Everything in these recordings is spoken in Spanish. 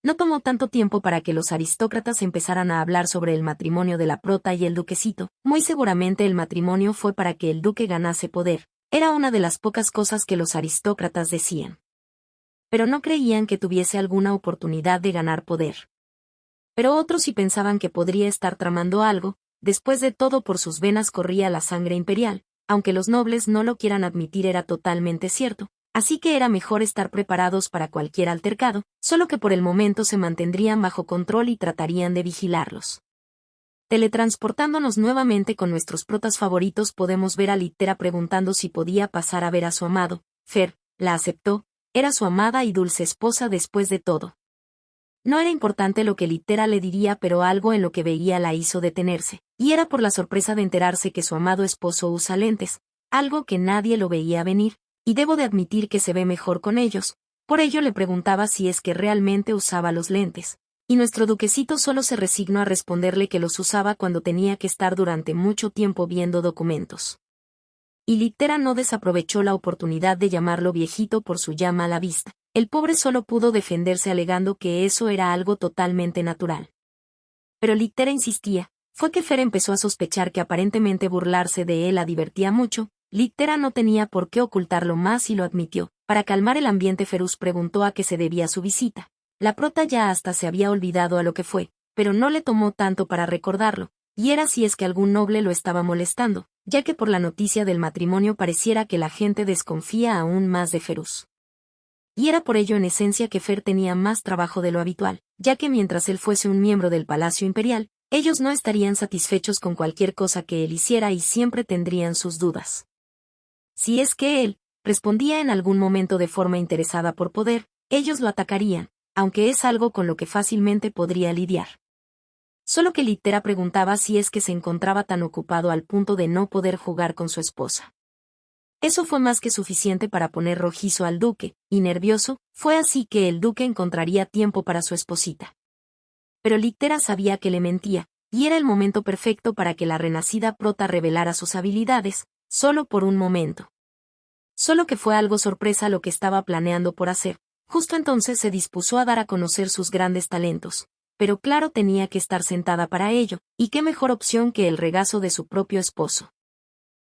No tomó tanto tiempo para que los aristócratas empezaran a hablar sobre el matrimonio de la prota y el duquecito. Muy seguramente el matrimonio fue para que el duque ganase poder. Era una de las pocas cosas que los aristócratas decían. Pero no creían que tuviese alguna oportunidad de ganar poder. Pero otros sí pensaban que podría estar tramando algo. Después de todo, por sus venas corría la sangre imperial. Aunque los nobles no lo quieran admitir, era totalmente cierto. Así que era mejor estar preparados para cualquier altercado, solo que por el momento se mantendrían bajo control y tratarían de vigilarlos. Teletransportándonos nuevamente con nuestros protas favoritos, podemos ver a Littera preguntando si podía pasar a ver a su amado. Fer la aceptó, era su amada y dulce esposa después de todo. No era importante lo que Littera le diría, pero algo en lo que veía la hizo detenerse, y era por la sorpresa de enterarse que su amado esposo usa lentes, algo que nadie lo veía venir, y debo de admitir que se ve mejor con ellos. Por ello le preguntaba si es que realmente usaba los lentes, y nuestro duquecito solo se resignó a responderle que los usaba cuando tenía que estar durante mucho tiempo viendo documentos. Y Littera no desaprovechó la oportunidad de llamarlo viejito por su ya mala vista. El pobre solo pudo defenderse alegando que eso era algo totalmente natural. Pero Littera insistía. Fue que Fer empezó a sospechar que aparentemente burlarse de él la divertía mucho. Littera no tenía por qué ocultarlo más y lo admitió. Para calmar el ambiente, Ferus preguntó a qué se debía su visita. La prota ya hasta se había olvidado a lo que fue, pero no le tomó tanto para recordarlo, y era si es que algún noble lo estaba molestando, ya que por la noticia del matrimonio pareciera que la gente desconfía aún más de Ferus. Y era por ello en esencia que Fer tenía más trabajo de lo habitual, ya que mientras él fuese un miembro del Palacio Imperial, ellos no estarían satisfechos con cualquier cosa que él hiciera y siempre tendrían sus dudas. Si es que él respondía en algún momento de forma interesada por poder, ellos lo atacarían, aunque es algo con lo que fácilmente podría lidiar. Solo que Littera preguntaba si es que se encontraba tan ocupado al punto de no poder jugar con su esposa. Eso fue más que suficiente para poner rojizo al duque, y nervioso, fue así que el duque encontraría tiempo para su esposita. Pero Littera sabía que le mentía, y era el momento perfecto para que la renacida prota revelara sus habilidades, solo por un momento. Solo que fue algo sorpresa lo que estaba planeando por hacer. Justo entonces se dispuso a dar a conocer sus grandes talentos, pero claro, tenía que estar sentada para ello, y qué mejor opción que el regazo de su propio esposo.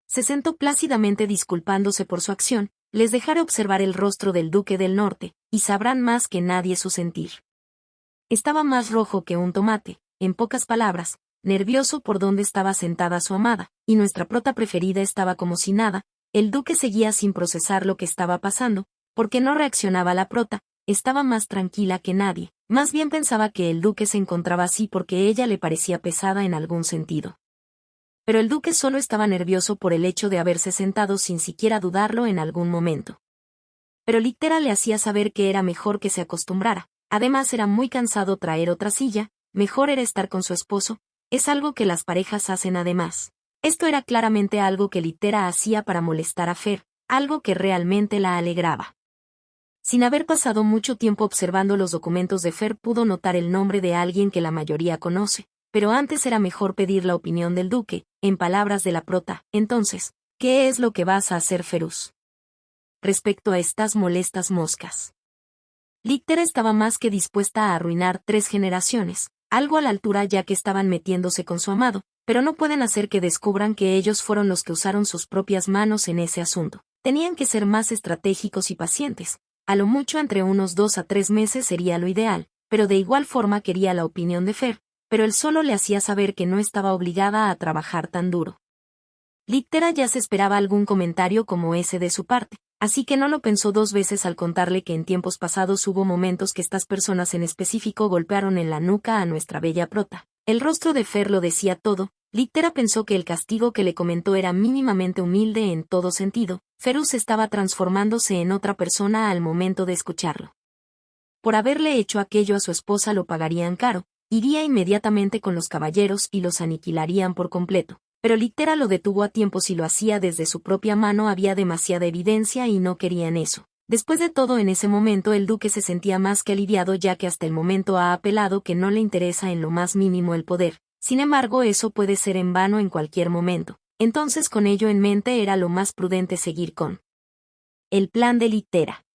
Se sentó plácidamente disculpándose por su acción. Les dejaré observar el rostro del duque del norte, y sabrán más que nadie su sentir. Estaba más rojo que un tomate, en pocas palabras, nervioso por donde estaba sentada su amada, y nuestra prota preferida estaba como si nada. El duque seguía sin procesar lo que estaba pasando, porque no reaccionaba la prota, estaba más tranquila que nadie, más bien pensaba que el duque se encontraba así porque ella le parecía pesada en algún sentido. Pero el duque solo estaba nervioso por el hecho de haberse sentado sin siquiera dudarlo en algún momento. Pero Littera le hacía saber que era mejor que se acostumbrara, además era muy cansado traer otra silla, mejor era estar con su esposo, es algo que las parejas hacen además. Esto era claramente algo que Littera hacía para molestar a Fer, algo que realmente la alegraba. Sin haber pasado mucho tiempo observando los documentos de Fer, pudo notar el nombre de alguien que la mayoría conoce. Pero antes era mejor pedir la opinión del duque, en palabras de la prota. Entonces, ¿qué es lo que vas a hacer, Ferus? Respecto a estas molestas moscas. Littera estaba más que dispuesta a arruinar 3 generaciones, algo a la altura ya que estaban metiéndose con su amado, pero no pueden hacer que descubran que ellos fueron los que usaron sus propias manos en ese asunto. Tenían que ser más estratégicos y pacientes. A lo mucho entre unos 2 a 3 meses sería lo ideal, pero de igual forma quería la opinión de Fer, pero él solo le hacía saber que no estaba obligada a trabajar tan duro. Littera ya se esperaba algún comentario como ese de su parte, así que no lo pensó 2 veces al contarle que en tiempos pasados hubo momentos que estas personas en específico golpearon en la nuca a nuestra bella prota. El rostro de Fer lo decía todo. Littera pensó que el castigo que le comentó era mínimamente humilde en todo sentido. Ferus estaba transformándose en otra persona al momento de escucharlo. Por haberle hecho aquello a su esposa lo pagarían caro. Iría inmediatamente con los caballeros y los aniquilarían por completo. Pero Littera lo detuvo a tiempo. Si lo hacía desde su propia mano había demasiada evidencia y no querían eso. Después de todo, en ese momento el duque se sentía más que aliviado ya que hasta el momento ha apelado que no le interesa en lo más mínimo el poder. Sin embargo, eso puede ser en vano en cualquier momento. Entonces, con ello en mente, era lo más prudente seguir con el plan de Littera.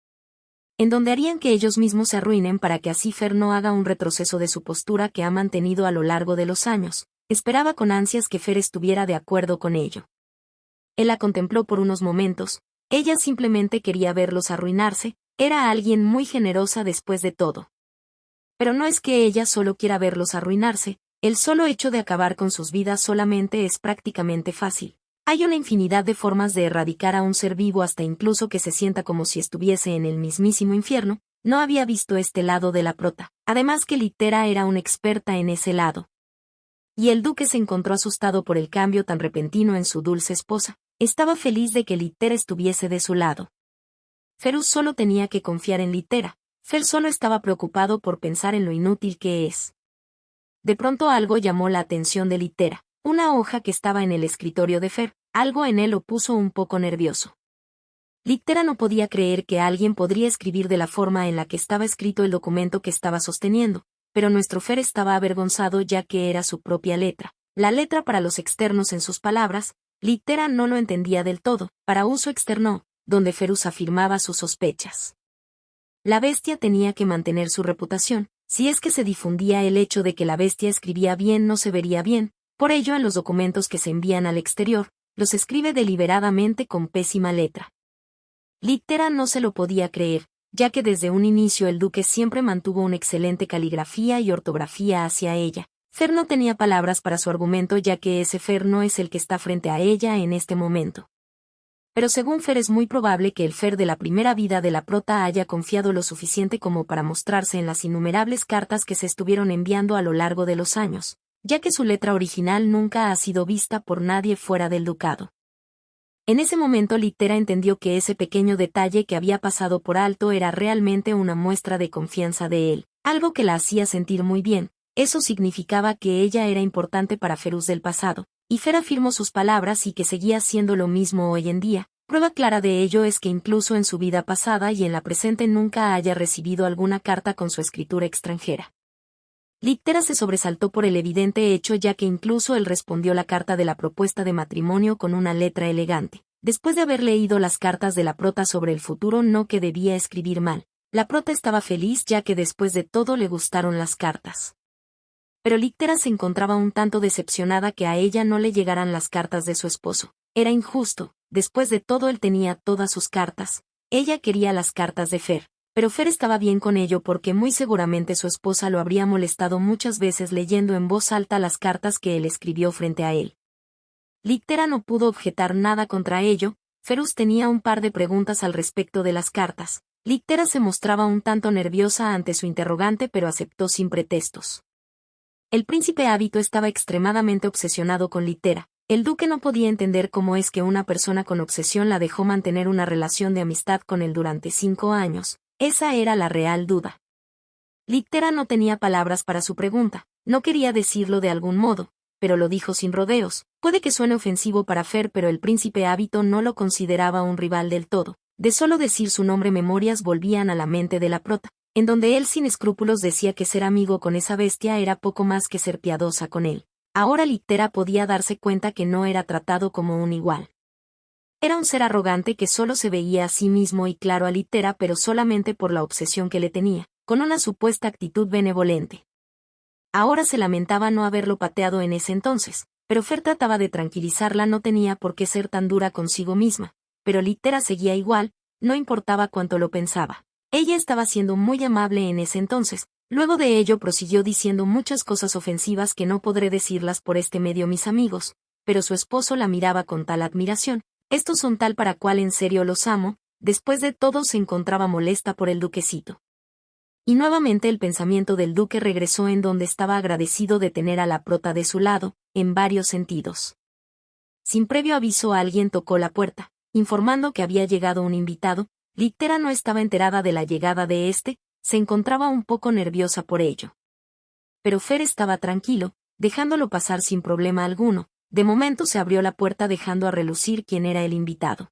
en donde harían que ellos mismos se arruinen para que así Fer no haga un retroceso de su postura que ha mantenido a lo largo de los años. Esperaba con ansias que Fer estuviera de acuerdo con ello. Él la contempló por unos momentos, ella simplemente quería verlos arruinarse, era alguien muy generosa después de todo. Pero no es que ella solo quiera verlos arruinarse, el solo hecho de acabar con sus vidas solamente es prácticamente fácil. Hay una infinidad de formas de erradicar a un ser vivo hasta incluso que se sienta como si estuviese en el mismísimo infierno. No había visto este lado de la prota, además que Littera era una experta en ese lado. Y el duque se encontró asustado por el cambio tan repentino en su dulce esposa. Estaba feliz de que Littera estuviese de su lado. Ferus solo tenía que confiar en Littera. Fer solo estaba preocupado por pensar en lo inútil que es. De pronto algo llamó la atención de Littera. Una hoja que estaba en el escritorio de Fer, algo en él lo puso un poco nervioso. Littera no podía creer que alguien podría escribir de la forma en la que estaba escrito el documento que estaba sosteniendo, pero nuestro Fer estaba avergonzado ya que era su propia letra. La letra para los externos en sus palabras, Littera no lo entendía del todo, para uso externo, donde Ferus afirmaba sus sospechas. La bestia tenía que mantener su reputación, si es que se difundía el hecho de que la bestia escribía bien no se vería bien. Por ello en los documentos que se envían al exterior, los escribe deliberadamente con pésima letra. Littera no se lo podía creer, ya que desde un inicio el duque siempre mantuvo una excelente caligrafía y ortografía hacia ella. Fer no tenía palabras para su argumento ya que ese Fer no es el que está frente a ella en este momento. Pero según Fer es muy probable que el Fer de la primera vida de la prota haya confiado lo suficiente como para mostrarse en las innumerables cartas que se estuvieron enviando a lo largo de los años, ya que su letra original nunca ha sido vista por nadie fuera del ducado. En ese momento Littera entendió que ese pequeño detalle que había pasado por alto era realmente una muestra de confianza de él, algo que la hacía sentir muy bien. Eso significaba que ella era importante para Ferus del pasado, y Fer afirmó sus palabras y que seguía siendo lo mismo hoy en día. Prueba clara de ello es que incluso en su vida pasada y en la presente nunca haya recibido alguna carta con su escritura extranjera. Littera se sobresaltó por el evidente hecho ya que incluso él respondió la carta de la propuesta de matrimonio con una letra elegante. Después de haber leído las cartas de la prota sobre el futuro no que debía escribir mal. La prota estaba feliz ya que después de todo le gustaron las cartas. Pero Littera se encontraba un tanto decepcionada que a ella no le llegaran las cartas de su esposo. Era injusto, después de todo él tenía todas sus cartas. Ella quería las cartas de Fer. Pero Fer estaba bien con ello porque muy seguramente su esposa lo habría molestado muchas veces leyendo en voz alta las cartas que él escribió frente a él. Littera no pudo objetar nada contra ello. Ferus tenía un par de preguntas al respecto de las cartas. Littera se mostraba un tanto nerviosa ante su interrogante pero aceptó sin pretextos. El príncipe Hábito estaba extremadamente obsesionado con Littera. El duque no podía entender cómo es que una persona con obsesión la dejó mantener una relación de amistad con él durante 5 años. Esa era la real duda. Littera no tenía palabras para su pregunta, no quería decirlo de algún modo, pero lo dijo sin rodeos. Puede que suene ofensivo para Fer pero el príncipe Hábito no lo consideraba un rival del todo. De solo decir su nombre memorias volvían a la mente de la prota, en donde él sin escrúpulos decía que ser amigo con esa bestia era poco más que ser piadosa con él. Ahora Littera podía darse cuenta que no era tratado como un igual. Era un ser arrogante que solo se veía a sí mismo y claro a Littera pero solamente por la obsesión que le tenía, con una supuesta actitud benevolente. Ahora se lamentaba no haberlo pateado en ese entonces, pero Fer trataba de tranquilizarla no tenía por qué ser tan dura consigo misma, pero Littera seguía igual, no importaba cuánto lo pensaba. Ella estaba siendo muy amable en ese entonces, luego de ello prosiguió diciendo muchas cosas ofensivas que no podré decirlas por este medio mis amigos, pero su esposo la miraba con tal admiración. Estos son tal para cual en serio los amo, después de todo se encontraba molesta por el duquecito. Y nuevamente el pensamiento del duque regresó en donde estaba agradecido de tener a la prota de su lado, en varios sentidos. Sin previo aviso alguien tocó la puerta, informando que había llegado un invitado. Littera no estaba enterada de la llegada de este, se encontraba un poco nerviosa por ello. Pero Fer estaba tranquilo, dejándolo pasar sin problema alguno. De momento se abrió la puerta dejando a relucir quién era el invitado.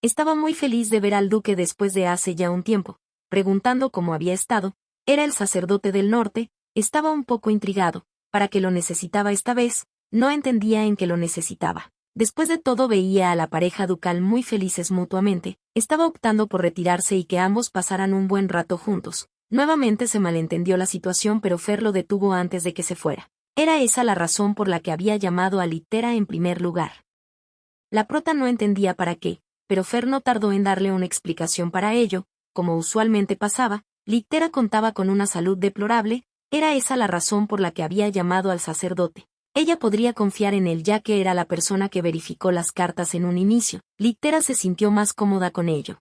Estaba muy feliz de ver al duque después de hace ya un tiempo, preguntando cómo había estado. Era el sacerdote del norte, estaba un poco intrigado. ¿Para qué lo necesitaba esta vez? No entendía en qué lo necesitaba. Después de todo veía a la pareja ducal muy felices mutuamente, estaba optando por retirarse y que ambos pasaran un buen rato juntos. Nuevamente se malentendió la situación, pero Fer lo detuvo antes de que se fuera. Era esa la razón por la que había llamado a Littera en primer lugar. La prota no entendía para qué, pero Fer no tardó en darle una explicación para ello. Como usualmente pasaba, Littera contaba con una salud deplorable, era esa la razón por la que había llamado al sacerdote. Ella podría confiar en él ya que era la persona que verificó las cartas en un inicio. Littera se sintió más cómoda con ello.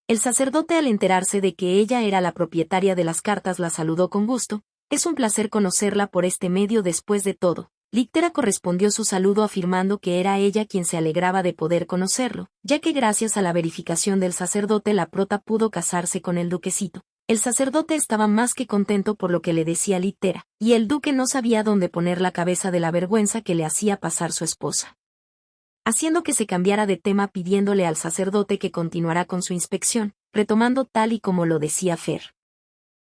El sacerdote, al enterarse de que ella era la propietaria de las cartas, la saludó con gusto. Es un placer conocerla por este medio después de todo. Littera correspondió su saludo afirmando que era ella quien se alegraba de poder conocerlo, ya que gracias a la verificación del sacerdote la prota pudo casarse con el duquecito. El sacerdote estaba más que contento por lo que le decía Littera, y el duque no sabía dónde poner la cabeza de la vergüenza que le hacía pasar su esposa. Haciendo que se cambiara de tema, pidiéndole al sacerdote que continuara con su inspección, retomando tal y como lo decía Fer.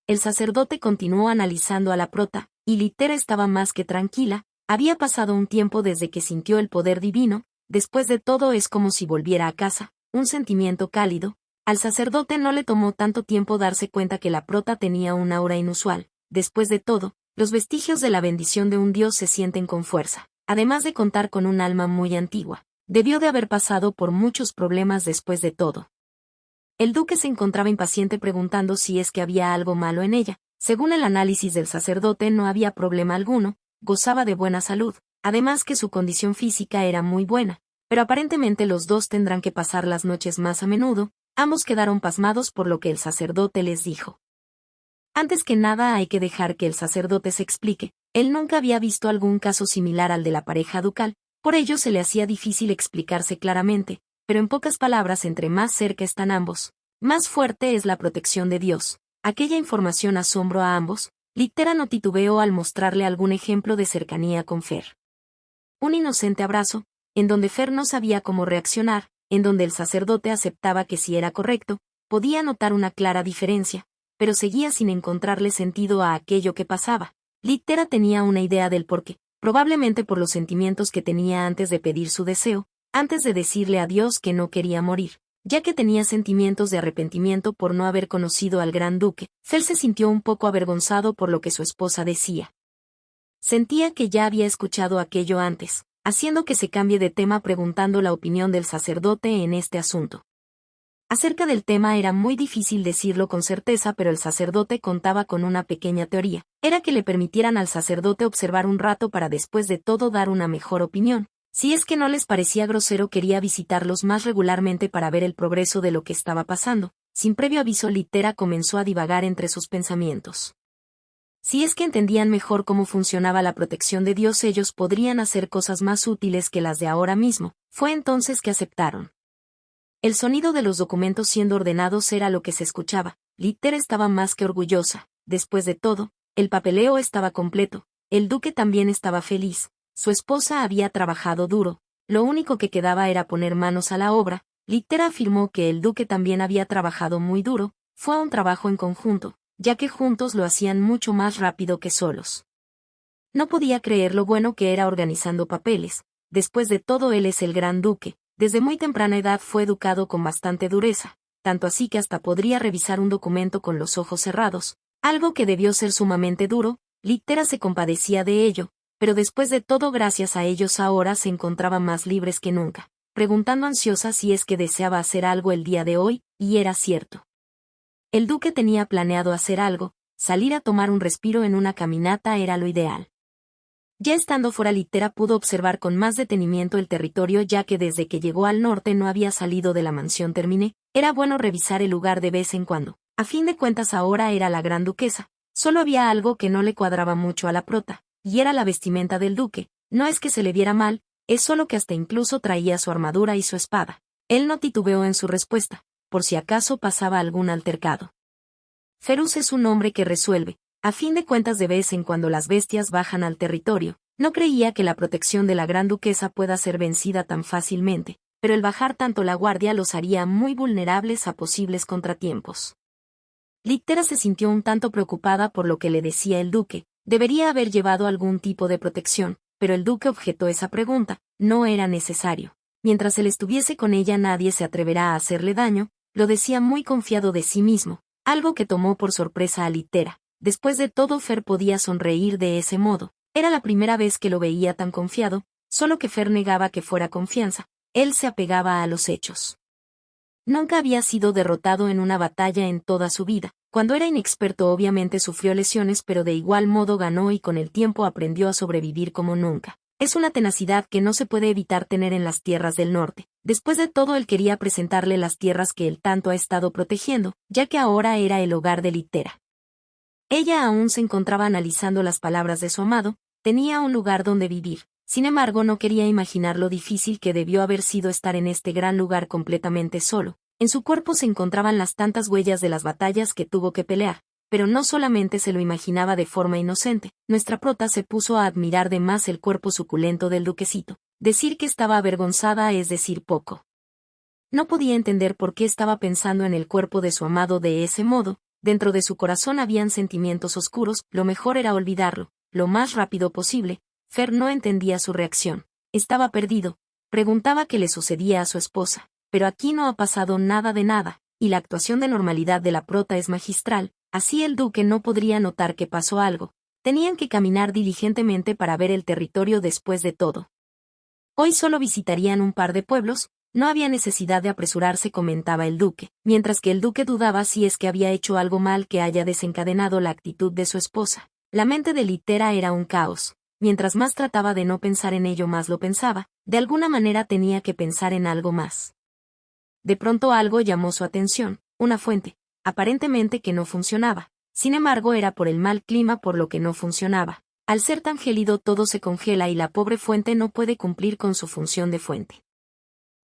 El sacerdote continuó analizando a la prota, y Littera estaba más que tranquila. Había pasado un tiempo desde que sintió el poder divino, después de todo es como si volviera a casa, un sentimiento cálido. Al sacerdote no le tomó tanto tiempo darse cuenta que la prota tenía un aura inusual. Después de todo, los vestigios de la bendición de un dios se sienten con fuerza, además de contar con un alma muy antigua. Debió de haber pasado por muchos problemas después de todo. El duque se encontraba impaciente preguntando si es que había algo malo en ella. Según el análisis del sacerdote no había problema alguno, gozaba de buena salud, además que su condición física era muy buena, pero aparentemente los dos tendrán que pasar las noches más a menudo. Ambos quedaron pasmados por lo que el sacerdote les dijo. Antes que nada hay que dejar que el sacerdote se explique. Él nunca había visto algún caso similar al de la pareja ducal, por ello se le hacía difícil explicarse claramente, pero en pocas palabras, entre más cerca están ambos, más fuerte es la protección de Dios. Aquella información asombró a ambos. Littera no titubeó al mostrarle algún ejemplo de cercanía con Fer. Un inocente abrazo, en donde Fer no sabía cómo reaccionar, en donde el sacerdote aceptaba que si era correcto, podía notar una clara diferencia, pero seguía sin encontrarle sentido a aquello que pasaba. Littera tenía una idea del porqué, probablemente por los sentimientos que tenía antes de pedir su deseo, antes de decirle a Dios que no quería morir, ya que tenía sentimientos de arrepentimiento por no haber conocido al gran duque. Fer se sintió un poco avergonzado por lo que su esposa decía. Sentía que ya había escuchado aquello antes, haciendo que se cambie de tema preguntando la opinión del sacerdote en este asunto. Acerca del tema era muy difícil decirlo con certeza, pero el sacerdote contaba con una pequeña teoría. Era que le permitieran al sacerdote observar un rato para después de todo dar una mejor opinión. Si es que no les parecía grosero, quería visitarlos más regularmente para ver el progreso de lo que estaba pasando. Sin previo aviso, Littera comenzó a divagar entre sus pensamientos. Si es que entendían mejor cómo funcionaba la protección de Dios, ellos podrían hacer cosas más útiles que las de ahora mismo. Fue entonces que aceptaron. El sonido de los documentos siendo ordenados era lo que se escuchaba. Littera estaba más que orgullosa. Después de todo, el papeleo estaba completo. El duque también estaba feliz. Su esposa había trabajado duro. Lo único que quedaba era poner manos a la obra. Littera afirmó que el duque también había trabajado muy duro. Fue un trabajo en conjunto, ya que juntos lo hacían mucho más rápido que solos. No podía creer lo bueno que era organizando papeles. Después de todo, él es el gran duque. Desde muy temprana edad fue educado con bastante dureza, tanto así que hasta podría revisar un documento con los ojos cerrados, algo que debió ser sumamente duro. Littera se compadecía de ello, pero después de todo, gracias a ellos ahora se encontraban más libres que nunca, preguntando ansiosa si es que deseaba hacer algo el día de hoy, y era cierto. El duque tenía planeado hacer algo. Salir a tomar un respiro en una caminata era lo ideal. Ya estando fuera, Littera pudo observar con más detenimiento el territorio, ya que desde que llegó al norte no había salido de la mansión Terminé. Era bueno revisar el lugar de vez en cuando. A fin de cuentas ahora era la gran duquesa. Solo había algo que no le cuadraba mucho a la prota, y era la vestimenta del duque. No es que se le viera mal, es solo que hasta incluso traía su armadura y su espada. Él no titubeó en su respuesta, por si acaso pasaba algún altercado. Ferus es un hombre que resuelve. A fin de cuentas, de vez en cuando las bestias bajan al territorio. No creía que la protección de la gran duquesa pueda ser vencida tan fácilmente, pero el bajar tanto la guardia los haría muy vulnerables a posibles contratiempos. Littera se sintió un tanto preocupada por lo que le decía el duque. Debería haber llevado algún tipo de protección, pero el duque objetó esa pregunta. no era necesario. Mientras él estuviese con ella nadie se atreverá a hacerle daño, lo decía muy confiado de sí mismo, algo que tomó por sorpresa a Littera. Después de todo Fer podía sonreír de ese modo. Era la primera vez que lo veía tan confiado, solo que Fer negaba que fuera confianza. Él se apegaba a los hechos. Nunca había sido derrotado en una batalla en toda su vida. Cuando era inexperto obviamente sufrió lesiones, pero de igual modo ganó y con el tiempo aprendió a sobrevivir como nunca. Es una tenacidad que no se puede evitar tener en las tierras del norte. Después de todo él quería presentarle las tierras que él tanto ha estado protegiendo, ya que ahora era el hogar de Littera. Ella aún se encontraba analizando las palabras de su amado, tenía un lugar donde vivir. Sin embargo no quería imaginar lo difícil que debió haber sido estar en este gran lugar completamente solo. En su cuerpo se encontraban las tantas huellas de las batallas que tuvo que pelear, pero no solamente se lo imaginaba de forma inocente, nuestra prota se puso a admirar de más el cuerpo suculento del duquesito. Decir que estaba avergonzada es decir poco. No podía entender por qué estaba pensando en el cuerpo de su amado de ese modo, dentro de su corazón habían sentimientos oscuros, lo mejor era olvidarlo, lo más rápido posible. Fer no entendía su reacción. Estaba perdido. Preguntaba qué le sucedía a su esposa. Pero aquí no ha pasado nada de nada, y la actuación de normalidad de la prota es magistral, así el duque no podría notar que pasó algo. Tenían que caminar diligentemente para ver el territorio después de todo. Hoy solo visitarían un par de pueblos, no había necesidad de apresurarse, comentaba el duque, mientras que el duque dudaba si es que había hecho algo mal que haya desencadenado la actitud de su esposa. La mente de Littera era un caos. Mientras más trataba de no pensar en ello más lo pensaba, de alguna manera tenía que pensar en algo más. De pronto algo llamó su atención, una fuente, aparentemente que no funcionaba. Sin embargo era por el mal clima por lo que no funcionaba. Al ser tan gélido todo se congela y la pobre fuente no puede cumplir con su función de fuente.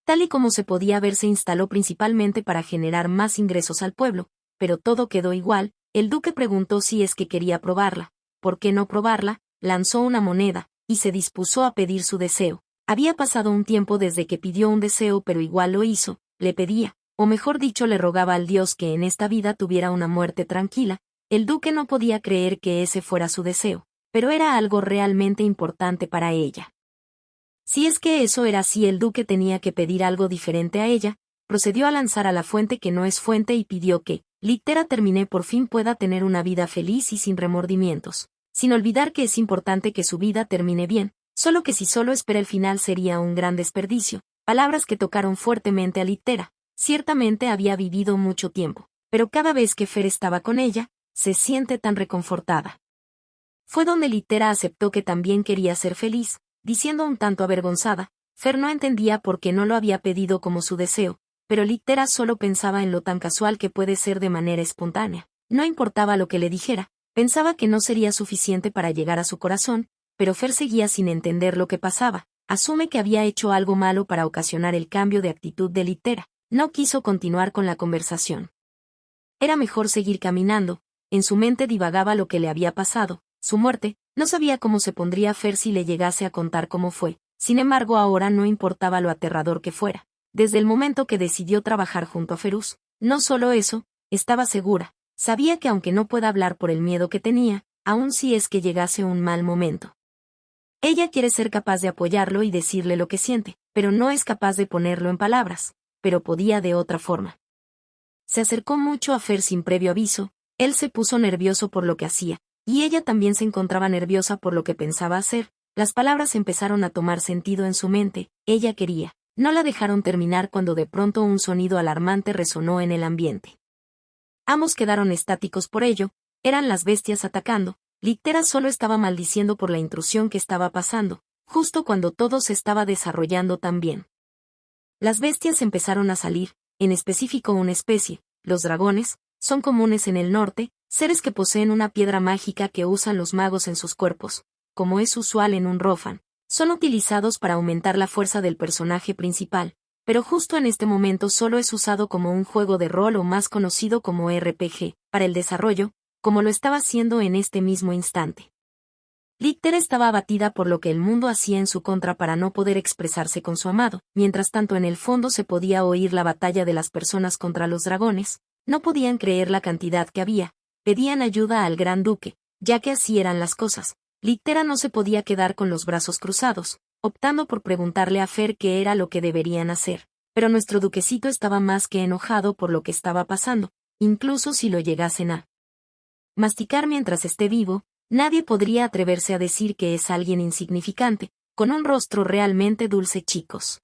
Tal y como se podía ver se instaló principalmente para generar más ingresos al pueblo, pero todo quedó igual. El duque preguntó si es que quería probarla. ¿Por qué no probarla? Lanzó una moneda, y se dispuso a pedir su deseo. Había pasado un tiempo desde que pidió un deseo pero igual lo hizo. Le pedía, o mejor dicho le rogaba al dios que en esta vida tuviera una muerte tranquila. El duque no podía creer que ese fuera su deseo, pero era algo realmente importante para ella. Si es que eso era así, el duque tenía que pedir algo diferente a ella. Procedió a lanzar a la fuente que no es fuente y pidió que Littera termine por fin pueda tener una vida feliz y sin remordimientos, sin olvidar que es importante que su vida termine bien, solo que si solo espera el final sería un gran desperdicio. Palabras que tocaron fuertemente a Littera. Ciertamente había vivido mucho tiempo, pero cada vez que Fer estaba con ella, se siente tan reconfortada. Fue donde Littera aceptó que también quería ser feliz, diciendo un tanto avergonzada. Fer no entendía por qué no lo había pedido como su deseo, pero Littera solo pensaba en lo tan casual que puede ser de manera espontánea. No importaba lo que le dijera, pensaba que no sería suficiente para llegar a su corazón, pero Fer seguía sin entender lo que pasaba. Asume que había hecho algo malo para ocasionar el cambio de actitud de Littera. No quiso continuar con la conversación. Era mejor seguir caminando. En su mente divagaba lo que le había pasado, su muerte. No sabía cómo se pondría Fer si le llegase a contar cómo fue. Sin embargo ahora no importaba lo aterrador que fuera. Desde el momento que decidió trabajar junto a Ferus, no solo eso, estaba segura. Sabía que aunque no pueda hablar por el miedo que tenía, aun si es que llegase un mal momento. Ella quiere ser capaz de apoyarlo y decirle lo que siente, pero no es capaz de ponerlo en palabras, pero podía de otra forma. Se acercó mucho a Fer sin previo aviso, él se puso nervioso por lo que hacía, y ella también se encontraba nerviosa por lo que pensaba hacer. Las palabras empezaron a tomar sentido en su mente, ella quería. No la dejaron terminar cuando de pronto un sonido alarmante resonó en el ambiente. Ambos quedaron estáticos por ello, eran las bestias atacando. Littera solo estaba maldiciendo por la intrusión que estaba pasando, justo cuando todo se estaba desarrollando tan bien. Las bestias empezaron a salir, en específico una especie, los dragones, son comunes en el norte, seres que poseen una piedra mágica que usan los magos en sus cuerpos, como es usual en un Rohan. Son utilizados para aumentar la fuerza del personaje principal, pero justo en este momento solo es usado como un juego de rol o más conocido como RPG, para el desarrollo, como lo estaba haciendo en este mismo instante. Littera estaba abatida por lo que el mundo hacía en su contra para no poder expresarse con su amado. Mientras tanto en el fondo se podía oír la batalla de las personas contra los dragones. No podían creer la cantidad que había. Pedían ayuda al gran duque, ya que así eran las cosas. Littera no se podía quedar con los brazos cruzados. optando por preguntarle a Fer qué era lo que deberían hacer. Pero nuestro duquesito estaba más que enojado por lo que estaba pasando, incluso si lo llegasen a masticar mientras esté vivo, nadie podría atreverse a decir que es alguien insignificante, con un rostro realmente dulce, chicos.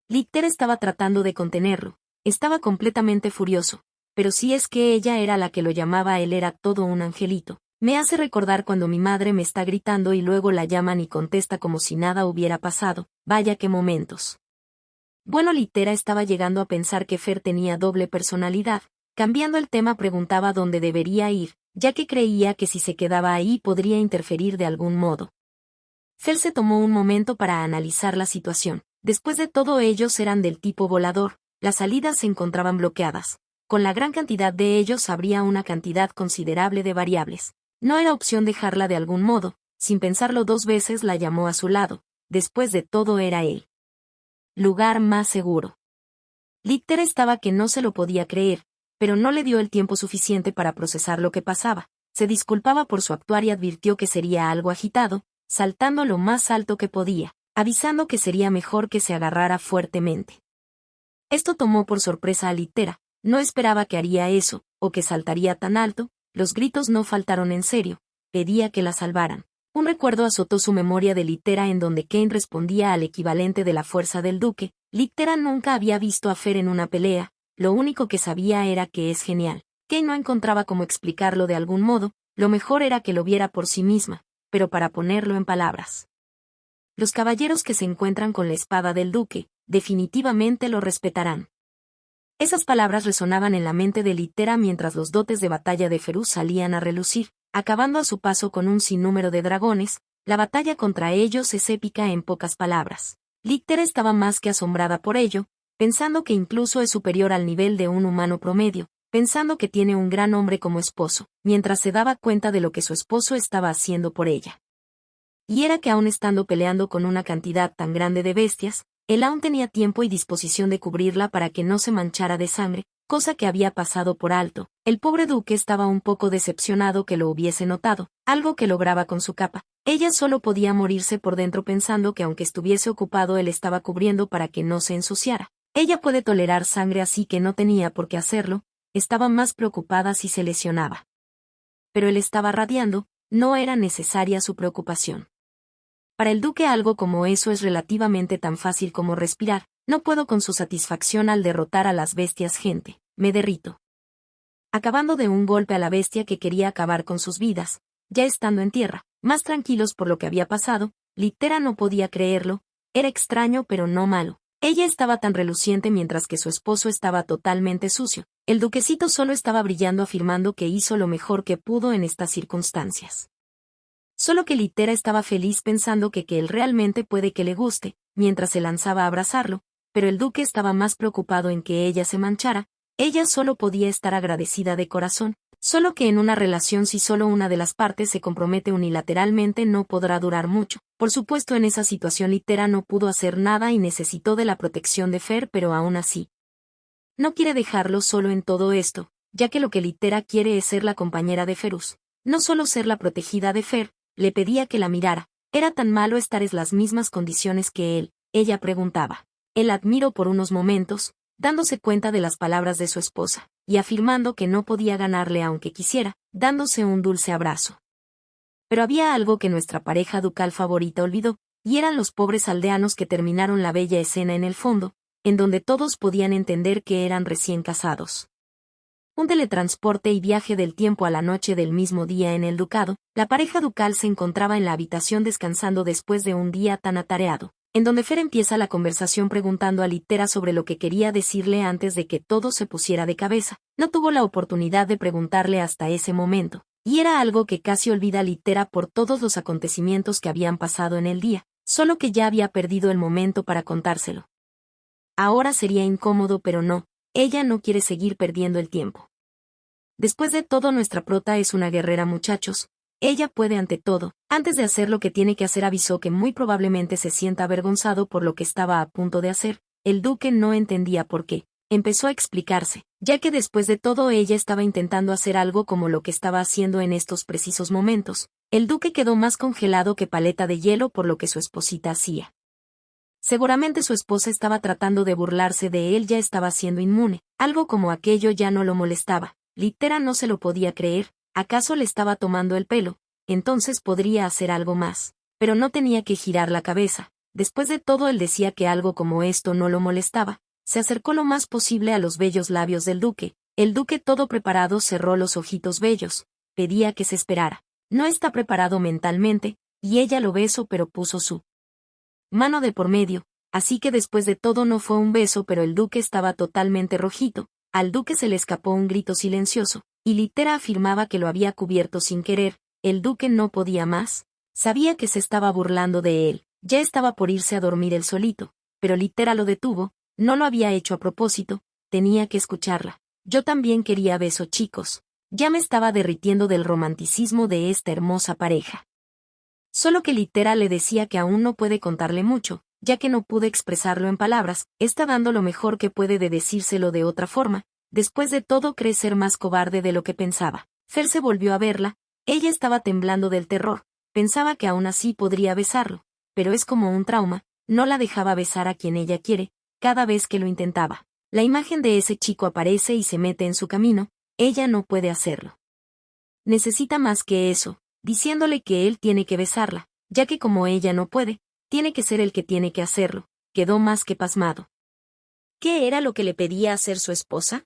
Litter estaba tratando de contenerlo, estaba completamente furioso, pero si es que ella era la que lo llamaba, él era todo un angelito. Me hace recordar cuando mi madre me está gritando y luego la llaman y contesta como si nada hubiera pasado. Vaya qué momentos. Bueno, Littera estaba llegando a pensar que Fer tenía doble personalidad. Cambiando el tema, preguntaba dónde debería ir, ya que creía que si se quedaba ahí podría interferir de algún modo. Fer se tomó un momento para analizar la situación. Después de todo, ellos eran del tipo volador, las salidas se encontraban bloqueadas. Con la gran cantidad de ellos habría una cantidad considerable de variables. No era opción dejarla de algún modo. Sin pensarlo dos veces la llamó a su lado. Después de todo, era el lugar más seguro. Litter estaba que no se lo podía creer, pero no le dio el tiempo suficiente para procesar lo que pasaba. Se disculpaba por su actuar y advirtió que sería algo agitado, saltando lo más alto que podía, avisando que sería mejor que se agarrara fuertemente. Esto tomó por sorpresa a Littera. No esperaba que haría eso, o que saltaría tan alto. Los gritos no faltaron en serio. Pedía que la salvaran. Un recuerdo azotó su memoria de Littera, en donde Kane respondía al equivalente de la fuerza del duque. Littera nunca había visto a Fer en una pelea, lo único que sabía era que es genial. Kane no encontraba cómo explicarlo de algún modo, lo mejor era que lo viera por sí misma, pero para ponerlo en palabras. Los caballeros que se encuentran con la espada del duque, definitivamente lo respetarán. Esas palabras resonaban en la mente de Littera mientras los dotes de batalla de Ferus salían a relucir, acabando a su paso con un sinnúmero de dragones. La batalla contra ellos es épica en pocas palabras. Littera estaba más que asombrada por ello, pensando que incluso es superior al nivel de un humano promedio, pensando que tiene un gran hombre como esposo, mientras se daba cuenta de lo que su esposo estaba haciendo por ella. Y era que aún estando peleando con una cantidad tan grande de bestias, él aún tenía tiempo y disposición de cubrirla para que no se manchara de sangre, cosa que había pasado por alto. El pobre duque estaba un poco decepcionado que lo hubiese notado, algo que lograba con su capa. Ella solo podía morirse por dentro pensando que aunque estuviese ocupado él estaba cubriendo para que no se ensuciara. Ella puede tolerar sangre, así que no tenía por qué hacerlo, estaba más preocupada si se lesionaba. Pero él estaba radiando, no era necesaria su preocupación. Para el duque algo como eso es relativamente tan fácil como respirar. No puedo con su satisfacción al derrotar a las bestias, gente, me derrito. Acabando de un golpe a la bestia que quería acabar con sus vidas, ya estando en tierra, más tranquilos por lo que había pasado, Littera no podía creerlo, era extraño pero no malo. Ella estaba tan reluciente mientras que su esposo estaba totalmente sucio. El duquecito solo estaba brillando, afirmando que hizo lo mejor que pudo en estas circunstancias. Solo que Littera estaba feliz pensando que él realmente puede que le guste, mientras se lanzaba a abrazarlo, pero el duque estaba más preocupado en que ella se manchara. Ella solo podía estar agradecida de corazón, solo que en una relación si solo una de las partes se compromete unilateralmente no podrá durar mucho. Por supuesto, en esa situación Littera no pudo hacer nada y necesitó de la protección de Fer, pero aún así no quiere dejarlo solo en todo esto, ya que lo que Littera quiere es ser la compañera de Ferus, no solo ser la protegida de Fer. Le pedía que la mirara. ¿Era tan malo estar en las mismas condiciones que él? Ella preguntaba. Él admiró por unos momentos, dándose cuenta de las palabras de su esposa, y afirmando que no podía ganarle aunque quisiera, dándose un dulce abrazo. Pero había algo que nuestra pareja ducal favorita olvidó, y eran los pobres aldeanos que terminaron la bella escena en el fondo, en donde todos podían entender que eran recién casados. Un teletransporte y viaje del tiempo a la noche del mismo día en el ducado. La pareja ducal se encontraba en la habitación descansando después de un día tan atareado, en donde Fer empieza la conversación preguntando a Littera sobre lo que quería decirle antes de que todo se pusiera de cabeza. No tuvo la oportunidad de preguntarle hasta ese momento, y era algo que casi olvida Littera por todos los acontecimientos que habían pasado en el día, solo que ya había perdido el momento para contárselo. Ahora sería incómodo, pero no. Ella no quiere seguir perdiendo el tiempo. Después de todo, nuestra prota es una guerrera, muchachos. Ella puede ante todo. Antes de hacer lo que tiene que hacer, avisó que muy probablemente se sienta avergonzado por lo que estaba a punto de hacer. El duque no entendía por qué. empezó a explicarse, ya que después de todo ella estaba intentando hacer algo como lo que estaba haciendo en estos precisos momentos. El duque quedó más congelado que paleta de hielo por lo que su esposita hacía. Seguramente su esposa estaba tratando de burlarse de él, ya estaba siendo inmune, algo como aquello ya no lo molestaba. Littera no se lo podía creer, ¿acaso le estaba tomando el pelo? Entonces podría hacer algo más. Pero no tenía que girar la cabeza. Después de todo él decía que algo como esto no lo molestaba. Se acercó lo más posible a los bellos labios del duque. El duque todo preparado cerró los ojitos bellos. Pedía que se esperara. No está preparado mentalmente, y ella lo besó pero puso su mano de por medio, así que después de todo no fue un beso pero el duque estaba totalmente rojito. Al duque se le escapó un grito silencioso, y Littera afirmaba que lo había cubierto sin querer. El duque no podía más. Sabía que se estaba burlando de él, ya estaba por irse a dormir él solito, pero Littera lo detuvo, no lo había hecho a propósito, tenía que escucharla. Yo también quería beso, chicos. Ya me estaba derritiendo del romanticismo de esta hermosa pareja. Solo que Littera le decía que aún no puede contarle mucho, ya que no pude expresarlo en palabras, está dando lo mejor que puede de decírselo de otra forma. Después de todo cree ser más cobarde de lo que pensaba. Fer se volvió a verla, ella estaba temblando del terror, pensaba que aún así podría besarlo, pero es como un trauma, no la dejaba besar a quien ella quiere, cada vez que lo intentaba. La imagen de ese chico aparece y se mete en su camino, ella no puede hacerlo. Necesita más que eso, diciéndole que él tiene que besarla, ya que como ella no puede, tiene que ser el que tiene que hacerlo. Quedó más que pasmado. ¿Qué era lo que le pedía hacer su esposa?